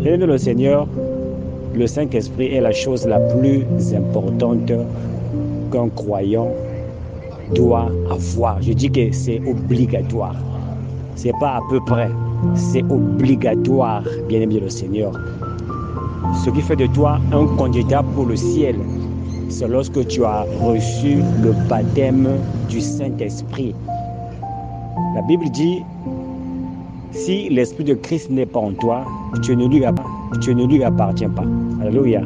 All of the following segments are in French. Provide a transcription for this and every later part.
Bien-aimé le Seigneur, le Saint-Esprit est la chose la plus importante qu'un croyant doit avoir. Je dis que c'est obligatoire. C'est pas à peu près, c'est obligatoire, bien-aimé le Seigneur. Ce qui fait de toi un candidat pour le ciel, c'est lorsque tu as reçu le baptême du Saint-Esprit. La Bible dit, si l'Esprit de Christ n'est pas en toi, tu ne lui appartiens pas. Alléluia.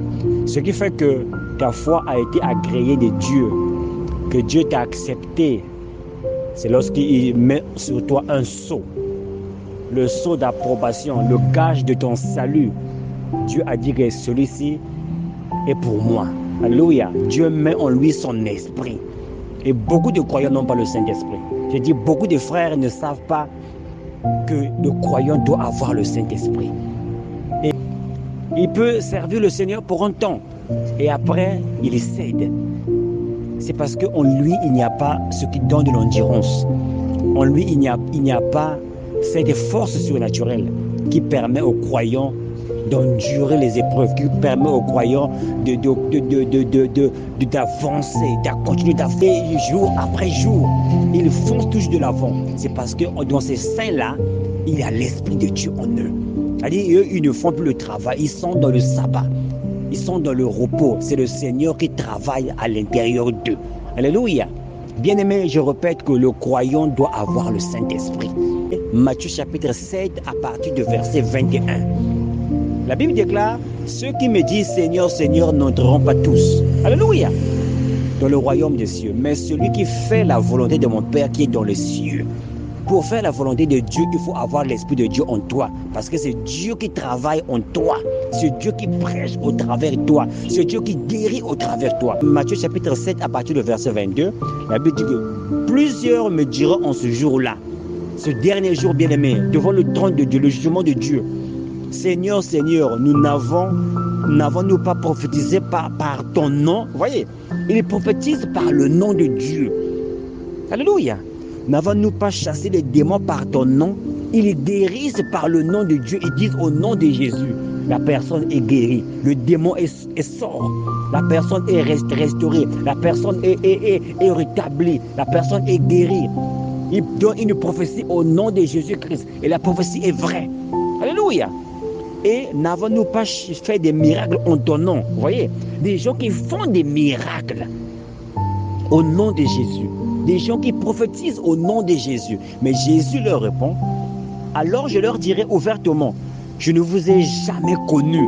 Ce qui fait que ta foi a été agréée de Dieu, que Dieu t'a accepté, c'est lorsqu'il met sur toi un sceau, le sceau d'approbation, le gage de ton salut. Dieu a dit que celui-ci est pour moi. Alléluia. Dieu met en lui son esprit. Et beaucoup de croyants n'ont pas le Saint-Esprit. Je dis, beaucoup de frères ne savent pas que le croyant doit avoir le Saint-Esprit. Et il peut servir le Seigneur pour un temps. Et après, il cède. C'est parce qu'en lui, il n'y a pas ce qui donne de l'endurance. En lui, il n'y a pas cette force surnaturelle qui permet aux croyants d'endurer les épreuves, qui permet aux croyants d'avancer, de continuer d'avancer jour après jour. Ils foncent toujours de l'avant. C'est parce que dans ces saints-là, il y a l'Esprit de Dieu en eux. C'est-à-dire, eux, ils ne font plus le travail, ils sont dans le sabbat. Ils sont dans le repos. C'est le Seigneur qui travaille à l'intérieur d'eux. Alléluia. Bien-aimé, je répète que le croyant doit avoir le Saint-Esprit. Matthieu chapitre 7 à partir du verset 21. La Bible déclare, ceux qui me disent Seigneur, Seigneur n'entreront pas tous. Alléluia. Dans le royaume des cieux. Mais celui qui fait la volonté de mon Père qui est dans les cieux. Pour faire la volonté de Dieu, il faut avoir l'Esprit de Dieu en toi. Parce que c'est Dieu qui travaille en toi. C'est Dieu qui prêche au travers de toi. C'est Dieu qui guérit au travers de toi. Matthieu chapitre 7 à partir du verset 22, la Bible dit que plusieurs me diront en ce jour-là, ce dernier jour bien-aimé, devant le trône de Dieu, le jugement de Dieu. Seigneur, Seigneur, nous n'avons-nous pas prophétisé par ton nom? Vous voyez, ils prophétisent par le nom de Dieu. Alléluia. N'avons-nous pas chassé les démons par ton nom? Ils guérissent par le nom de Dieu. Ils disent au nom de Jésus. La personne est guérie. Le démon est sort. La personne est restaurée. La personne est rétablie. La personne est guérie. Il donne une prophétie au nom de Jésus-Christ. Et la prophétie est vraie. Alléluia. Et n'avons-nous pas fait des miracles en ton nom? Vous voyez, des gens qui font des miracles au nom de Jésus. Des gens qui prophétisent au nom de Jésus. Mais Jésus leur répond, alors je leur dirai ouvertement, je ne vous ai jamais connus.